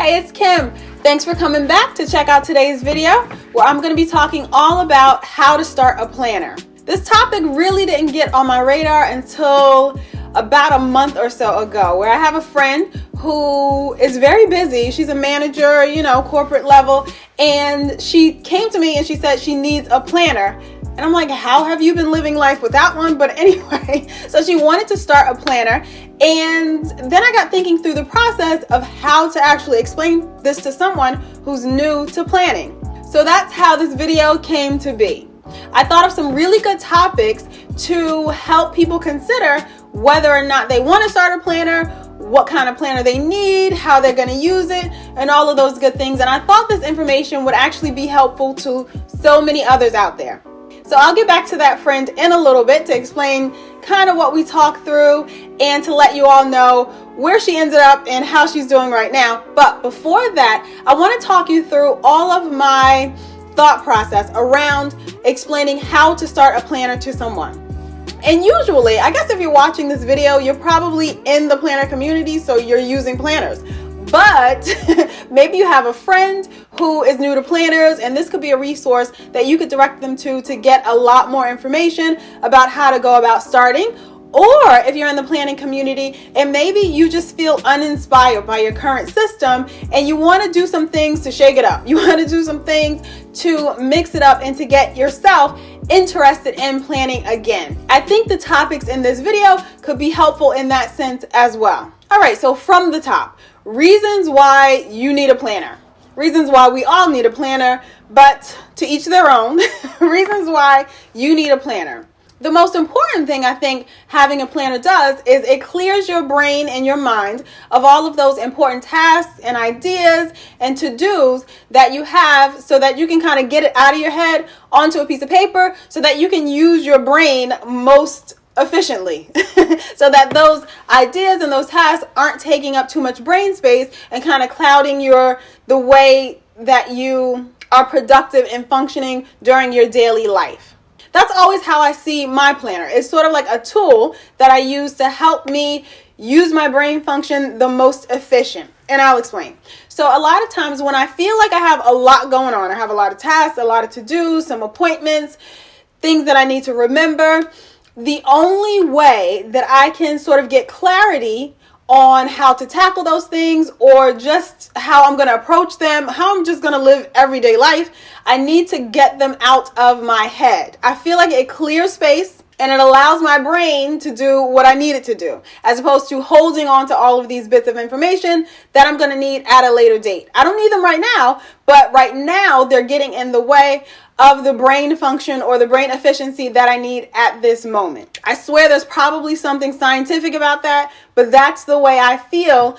Hey, it's Kim. Thanks for coming back to check out today's video where I'm going to be talking all about how to start a planner. This topic really didn't get on my radar until about a month or so ago, where I have a friend who is very busy. She's a manager, corporate level, and she came to me and she said she needs a planner. And I'm like, how have you been living life without one? But anyway, so she wanted to start a planner. And then I got thinking through the process of how to actually explain this to someone who's new to planning. So that's how this video came to be. I thought of some really good topics to help people consider whether or not they want to start a planner, what kind of planner they need, how they're going to use it, and all of those good things. And I thought this information would actually be helpful to so many others out there. So I'll get back to that friend in a little bit to explain kind of what we talked through and to let you all know where she ended up and how she's doing right now. But before that, I want to talk you through all of my thought process around explaining how to start a planner to someone. And usually, I guess if you're watching this video, you're probably in the planner community, so you're using planners. But maybe you have a friend who is new to planners, and this could be a resource that you could direct them to get a lot more information about how to go about starting. Or if you're in the planning community and maybe you just feel uninspired by your current system and you want to do some things to shake it up. You want to do some things to mix it up and to get yourself interested in planning again. I think the topics in this video could be helpful in that sense as well. All right, so from the top, reasons why you need a planner. Reasons why we all need a planner, but to each their own. Reasons why you need a planner. The most important thing I think having a planner does is it clears your brain and your mind of all of those important tasks and ideas and to-dos that you have so that you can kind of get it out of your head onto a piece of paper so that you can use your brain most efficiently so that those ideas and those tasks aren't taking up too much brain space and kind of clouding the way that you are productive and functioning during your daily life. That's always how I see my planner. It's sort of like a tool that I use to help me use my brain function the most efficient. And I'll explain. So a lot of times when I feel like I have a lot going on, I have a lot of tasks, a lot of to-dos, some appointments, things that I need to remember, the only way that I can sort of get clarity on how to tackle those things or just how I'm going to approach them, how I'm just going to live everyday life, I need to get them out of my head. I feel like it clears space and it allows my brain to do what I need it to do, as opposed to holding on to all of these bits of information that I'm going to need at a later date. I don't need them right now, but right now they're getting in the way of the brain function or the brain efficiency that I need at this moment. I swear there's probably something scientific about that, but that's the way I feel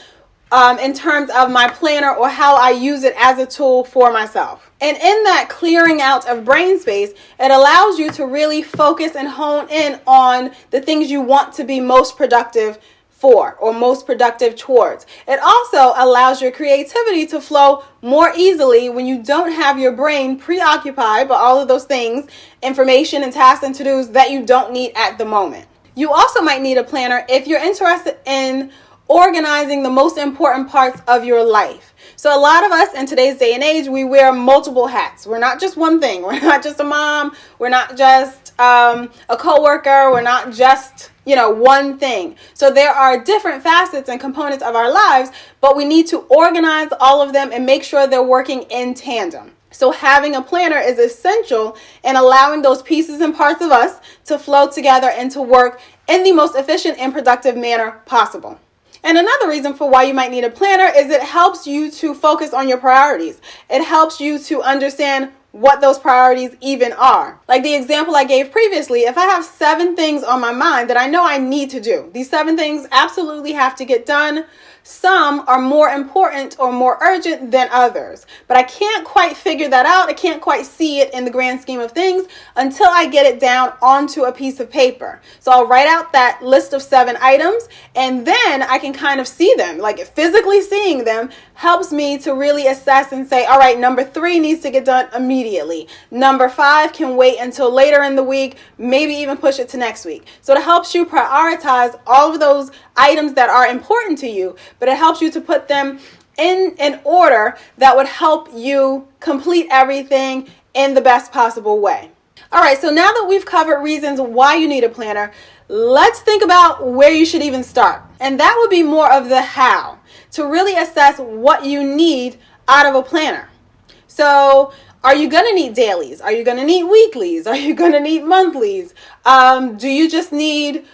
in terms of my planner or how I use it as a tool for myself. And in that clearing out of brain space, it allows you to really focus and hone in on the things you want to be most productive for or most productive towards. It also allows your creativity to flow more easily when you don't have your brain preoccupied by all of those things, information and tasks and to-dos that you don't need at the moment. You also might need a planner if you're interested in organizing the most important parts of your life. So a lot of us in today's day and age, we wear multiple hats. We're not just one thing. We're not just a mom. We're not just a coworker. We're not just one thing. So there are different facets and components of our lives, but we need to organize all of them and make sure they're working in tandem. So having a planner is essential in allowing those pieces and parts of us to flow together and to work in the most efficient and productive manner possible. And another reason for why you might need a planner is it helps you to focus on your priorities. It helps you to understand what those priorities even are. Like the example I gave previously, if I have 7 things on my mind that I know I need to do, these 7 things absolutely have to get done. Some are more important or more urgent than others, but I can't quite figure that out. I can't quite see it in the grand scheme of things until I get it down onto a piece of paper. So I'll write out that list of 7 items and then I can kind of see them. Like physically seeing them helps me to really assess and say, all right, number 3 needs to get done immediately. Number 5 can wait until later in the week, maybe even push it to next week. So it helps you prioritize all of those items that are important to you, but it helps you to put them in order that would help you complete everything in the best possible way. All right, so now that we've covered reasons why you need a planner, let's think about where you should even start. And that would be more of the how, to really assess what you need out of a planner. So are you going to need dailies? Are you going to need weeklies? Are you going to need monthlies? Do you just need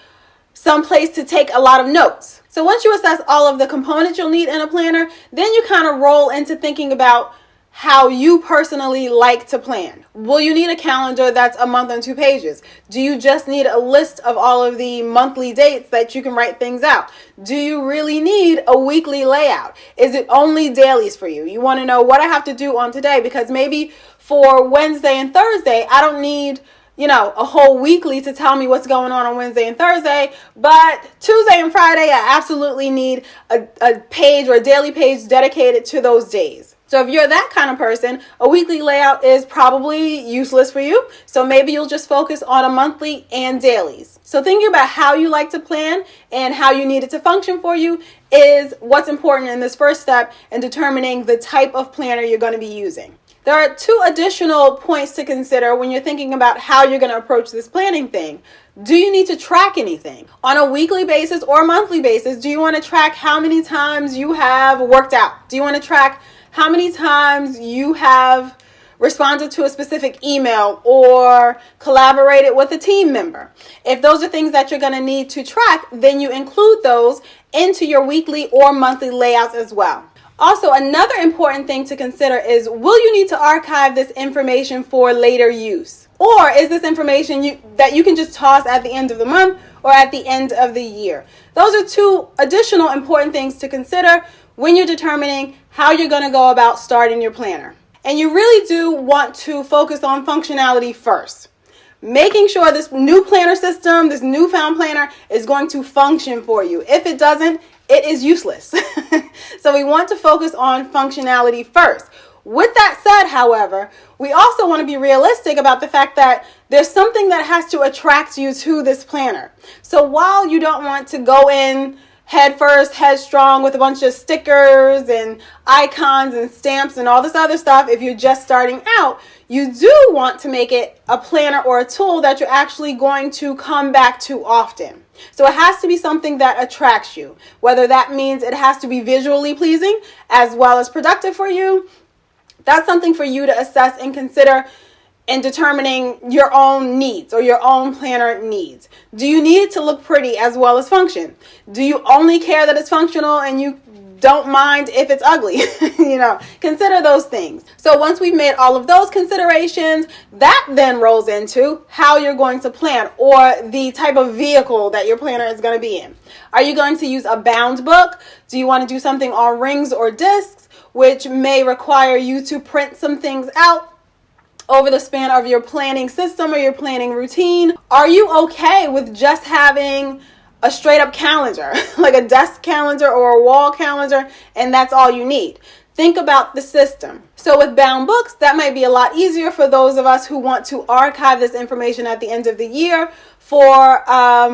some place to take a lot of notes? So once you assess all of the components you'll need in a planner, then you kind of roll into thinking about how you personally like to plan. Will you need a calendar that's a month and 2 pages? Do you just need a list of all of the monthly dates that you can write things out? Do you really need a weekly layout? Is it only dailies for you? You want to know what I have to do on today, because maybe for Wednesday and Thursday, I don't need a whole weekly to tell me what's going on Wednesday and Thursday, but Tuesday and Friday, I absolutely need a page or a daily page dedicated to those days. So if you're that kind of person, a weekly layout is probably useless for you. So maybe you'll just focus on a monthly and dailies. So thinking about how you like to plan and how you need it to function for you is what's important in this first step in determining the type of planner you're going to be using. There are 2 additional points to consider when you're thinking about how you're going to approach this planning thing. Do you need to track anything? On a weekly basis or a monthly basis, do you want to track how many times you have worked out? Do you want to track how many times you have responded to a specific email or collaborated with a team member? If those are things that you're going to need to track, then you include those into your weekly or monthly layouts as well. Also, another important thing to consider is, will you need to archive this information for later use? Or is this information that you can just toss at the end of the month or at the end of the year? Those are 2 additional important things to consider when you're determining how you're going to go about starting your planner. And you really do want to focus on functionality first. Making sure this new planner system, this newfound planner, is going to function for you. If it doesn't, it is useless. So we want to focus on functionality first. With that said, however, we also want to be realistic about the fact that there's something that has to attract you to this planner. So while you don't want to go in head first, headstrong with a bunch of stickers and icons and stamps and all this other stuff, if you're just starting out, you do want to make it a planner or a tool that you're actually going to come back to often. So it has to be something that attracts you, whether that means it has to be visually pleasing as well as productive for you. That's something for you to assess and consider in determining your own needs or your own planner needs. Do you need it to look pretty as well as function? Do you only care that it's functional and you don't mind if it's ugly? Consider those things. So once we've made all of those considerations, that then rolls into how you're going to plan, or the type of vehicle that your planner is going to be in. Are you going to use a bound book? Do you want to do something on rings or discs, which may require you to print some things out over the span of your planning system or your planning routine? Are you okay with just having a straight up calendar, like a desk calendar or a wall calendar, and that's all you need? Think about the system. So with bound books, that might be a lot easier for those of us who want to archive this information at the end of the year. For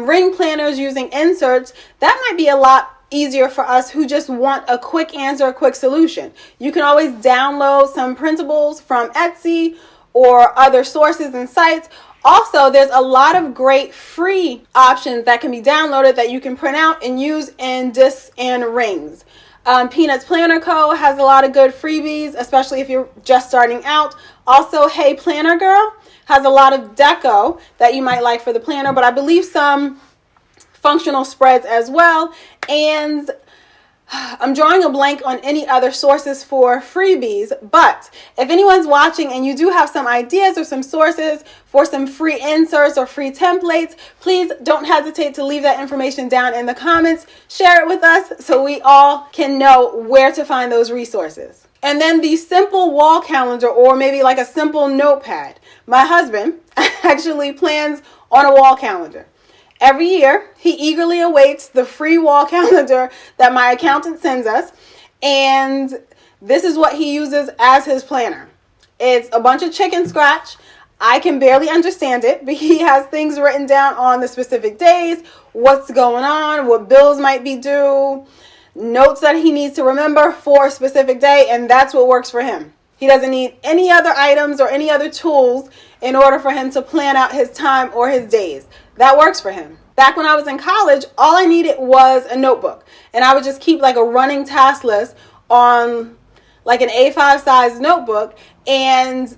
ring planners using inserts, that might be a lot easier for us who just want a quick answer, a quick solution. You can always download some printables from Etsy or other sources and sites. Also, there's a lot of great free options that can be downloaded that you can print out and use in discs and rings. Peanuts Planner Co. has a lot of good freebies, especially if you're just starting out. Also, Hey Planner Girl has a lot of deco that you might like for the planner, but I believe some functional spreads as well. And I'm drawing a blank on any other sources for freebies, but if anyone's watching and you do have some ideas or some sources for some free inserts or free templates, please don't hesitate to leave that information down in the comments. Share it with us so we all can know where to find those resources. And then the simple wall calendar, or maybe like a simple notepad. My husband actually plans on a wall calendar. Every year, he eagerly awaits the free wall calendar that my accountant sends us, and this is what he uses as his planner. It's a bunch of chicken scratch. I can barely understand it, but he has things written down on the specific days, what's going on, what bills might be due, notes that he needs to remember for a specific day, and that's what works for him. He doesn't need any other items or any other tools in order for him to plan out his time or his days. That works for him. Back when I was in college, all I needed was a notebook, and I would just keep like a running task list on like an A5 size notebook, and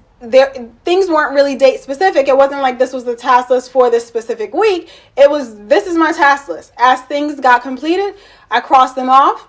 things weren't really date specific. It wasn't like this was the task list for this specific week. It was, this is my task list. As things got completed, I crossed them off.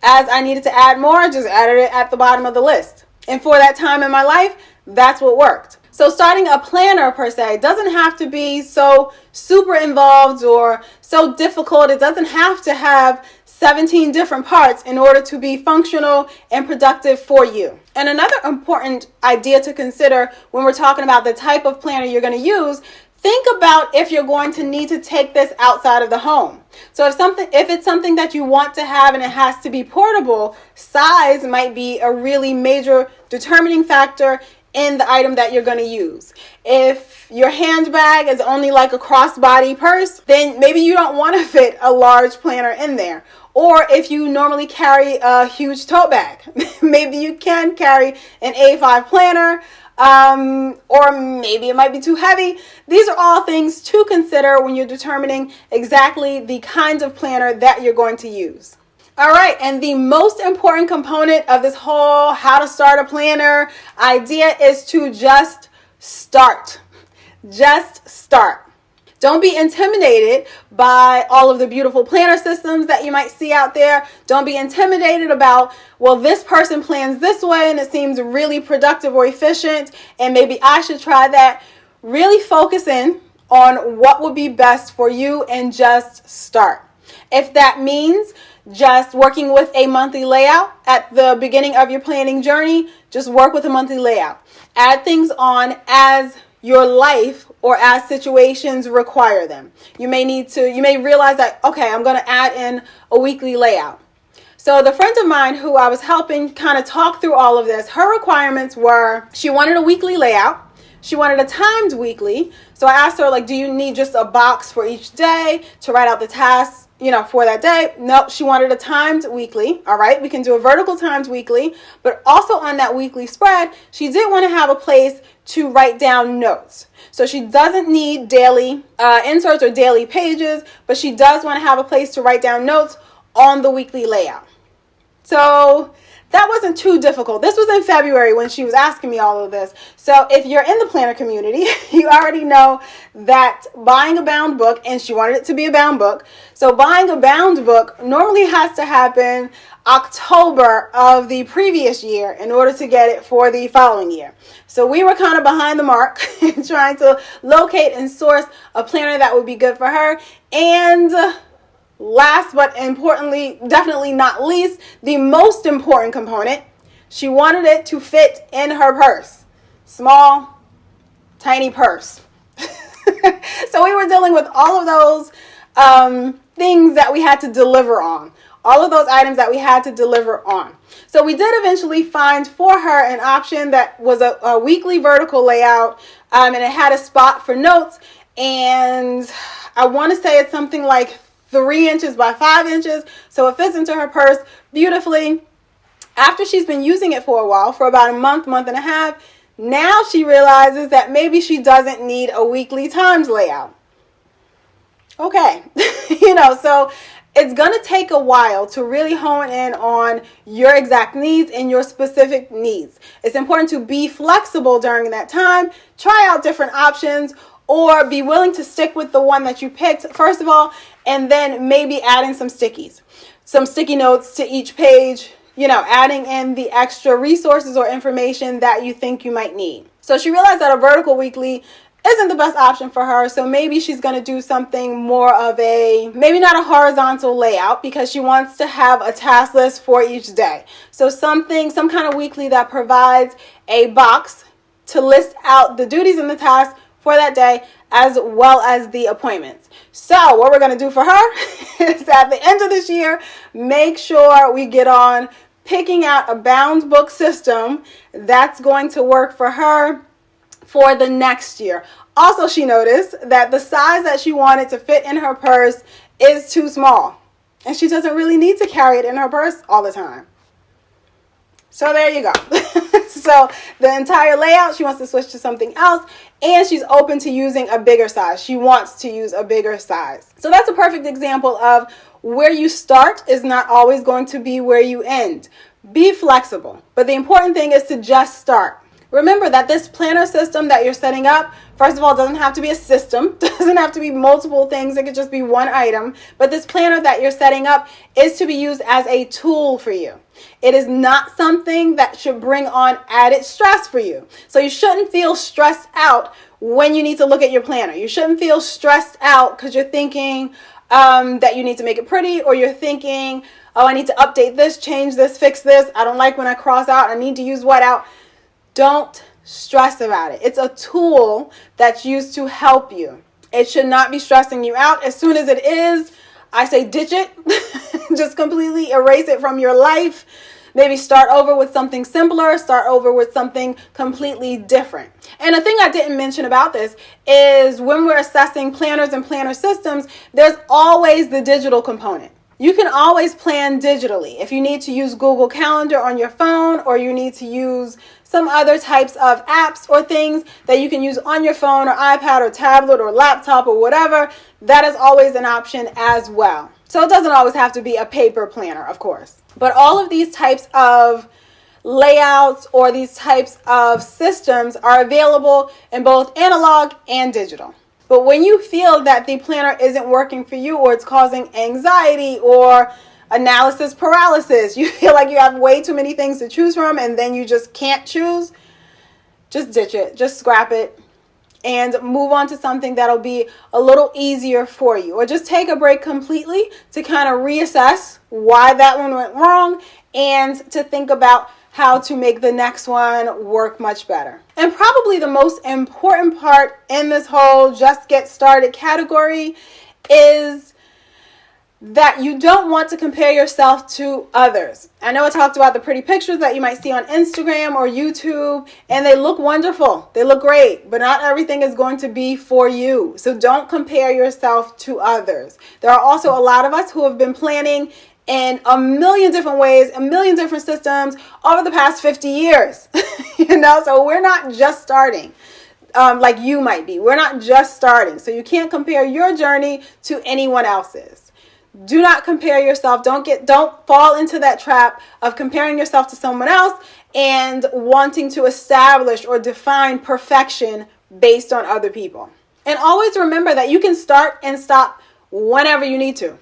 As I needed to add more, I just added it at the bottom of the list. And for that time in my life, that's what worked. So starting a planner per se doesn't have to be so super involved or so difficult. It doesn't have to have 17 different parts in order to be functional and productive for you. And another important idea to consider when we're talking about the type of planner you're going to use, think about if you're going to need to take this outside of the home. So if it's something that you want to have and it has to be portable, size might be a really major determining factor in the item that you're going to use. If your handbag is only like a crossbody purse, then maybe you don't want to fit a large planner in there. Or if you normally carry a huge tote bag, maybe you can carry an A5 planner, or maybe it might be too heavy. These are all things to consider when you're determining exactly the kinds of planner that you're going to use. All right, and the most important component of this whole how to start a planner idea is to just start. Just start. Don't be intimidated by all of the beautiful planner systems that you might see out there. Don't be intimidated about, well, this person plans this way and it seems really productive or efficient, and maybe I should try that. Really focus in on what would be best for you and just start. If that means just working with a monthly layout at the beginning of your planning journey, just work with a monthly layout. Add things on as your life or as situations require them. You may realize that, okay, I'm going to add in a weekly layout. So the friend of mine who I was helping kind of talk through all of this, her requirements were, she wanted a weekly layout. She wanted a timed weekly. So I asked her, like, do you need just a box for each day to write out the tasks, for that day? Nope, she wanted a timed weekly. All right, we can do a vertical timed weekly, but also on that weekly spread, she did want to have a place to write down notes. So she doesn't need daily inserts or daily pages, but she does want to have a place to write down notes on the weekly layout. So that wasn't too difficult. This was in February when she was asking me all of this. So if you're in the planner community, you already know that buying a bound book, and she wanted it to be a bound book. So buying a bound book normally has to happen October of the previous year in order to get it for the following year. So we were kind of behind the mark trying to locate and source a planner that would be good for her. And last but importantly, definitely not least, the most important component, she wanted it to fit in her purse. Small, tiny purse. So we were dealing with all of those things that we had to deliver on. All of those items that we had to deliver on. So we did eventually find for her an option that was a weekly vertical layout, and it had a spot for notes. And I want to say it's something like 3 inches by 5 inches. So it fits into her purse beautifully. After she's been using it for a while, for about a month and a half, now she realizes that maybe she doesn't need a weekly times layout. Okay. So it's going to take a while to really hone in on your exact needs and your specific needs. It's important to be flexible during that time, try out different options, or be willing to stick with the one that you picked, first of all, and then maybe add in some stickies, some sticky notes to each page, adding in the extra resources or information that you think you might need. So she realized that a vertical weekly isn't the best option for her, so maybe she's going to do something more of maybe not a horizontal layout, because she wants to have a task list for each day. So some kind of weekly that provides a box to list out the duties and the tasks for that day, as well as the appointments. So what we're going to do for her is at the end of this year, make sure we get on picking out a bound book system that's going to work for her for the next year. Also, she noticed that the size that she wanted to fit in her purse is too small. and she doesn't really need to carry it in her purse all the time. So there you go. So the entire layout, she wants to switch to something else, and she's open to using a bigger size. She wants to use a bigger size. So that's a perfect example of where you start is not always going to be where you end. Be flexible, but the important thing is to just start. Remember that this planner system that you're setting up, first of all, doesn't have to be a system, doesn't have to be multiple things, it could just be one item, but this planner that you're setting up is to be used as a tool for you. It is not something that should bring on added stress for you. So you shouldn't feel stressed out when you need to look at your planner. You shouldn't feel stressed out because you're thinking that you need to make it pretty, or you're thinking, oh, I need to update this, change this, fix this. I don't like when I cross out. I need to use what out. Don't stress about it. It's a tool that's used to help you. It should not be stressing you out. As soon as it is, I say ditch it. Just completely erase it from your life. Maybe start over with something simpler. Start over with something completely different. And a thing I didn't mention about this is when we're assessing planners and planner systems, there's always the digital component. You can always plan digitally. If you need to use Google Calendar on your phone, or you need to use some other types of apps or things that you can use on your phone or iPad or tablet or laptop or whatever, that is always an option as well. So it doesn't always have to be a paper planner, of course. But all of these types of layouts or these types of systems are available in both analog and digital. But when you feel that the planner isn't working for you, or it's causing anxiety or analysis paralysis, you feel like you have way too many things to choose from and then you just can't choose, just ditch it, just scrap it, and move on to something that'll be a little easier for you. Or just take a break completely to kind of reassess why that one went wrong and to think about how to make the next one work much better. And probably the most important part in this whole just get started category is that you don't want to compare yourself to others. I know I talked about the pretty pictures that you might see on Instagram or YouTube, and they look wonderful. They look great, but not everything is going to be for you. So don't compare yourself to others. There are also a lot of us who have been planning in a million different ways, a million different systems over the past 50 years. So we're not just starting like you might be. We're not just starting. So you can't compare your journey to anyone else's. Do not compare yourself. Don't fall into that trap of comparing yourself to someone else and wanting to establish or define perfection based on other people. And always remember that you can start and stop whenever you need to.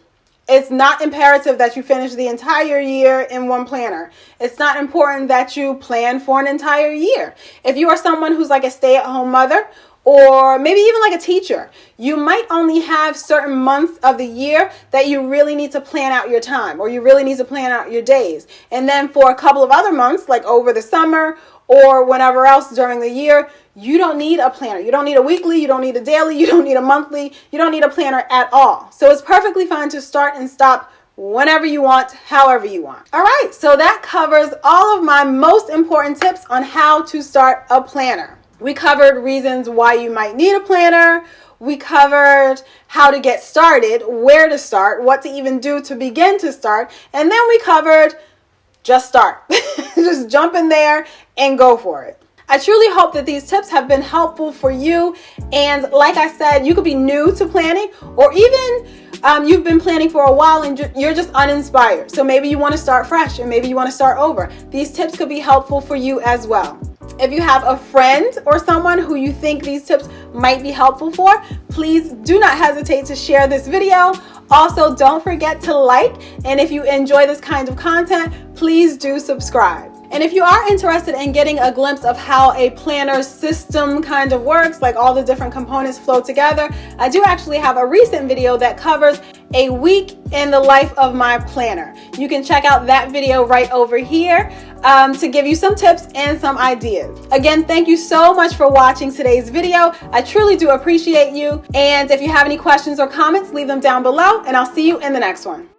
It's not imperative that you finish the entire year in one planner. It's not important that you plan for an entire year. If you are someone who's like a stay-at-home mother, or maybe even like a teacher, you might only have certain months of the year that you really need to plan out your time, or you really need to plan out your days. And then for a couple of other months, like over the summer or whenever else during the year, you don't need a planner. You don't need a weekly, you don't need a daily, you don't need a monthly, you don't need a planner at all. So it's perfectly fine to start and stop whenever you want, however you want. All right, so that covers all of my most important tips on how to start a planner. We covered reasons why you might need a planner. We covered how to get started, where to start, what to even do to begin to start. And then we covered just start. Just jump in there and go for it. I truly hope that these tips have been helpful for you. And like I said, you could be new to planning, or even you've been planning for a while and you're just uninspired. So maybe you want to start fresh, and maybe you want to start over. These tips could be helpful for you as well. If you have a friend or someone who you think these tips might be helpful for, please do not hesitate to share this video. Also, don't forget to like, and if you enjoy this kind of content, please do subscribe. And if you are interested in getting a glimpse of how a planner system kind of works, like all the different components flow together, I do actually have a recent video that covers a week in the life of my planner. You can check out that video right over here to give you some tips and some ideas. Again, thank you so much for watching today's video. I truly do appreciate you. And if you have any questions or comments, leave them down below, and I'll see you in the next one.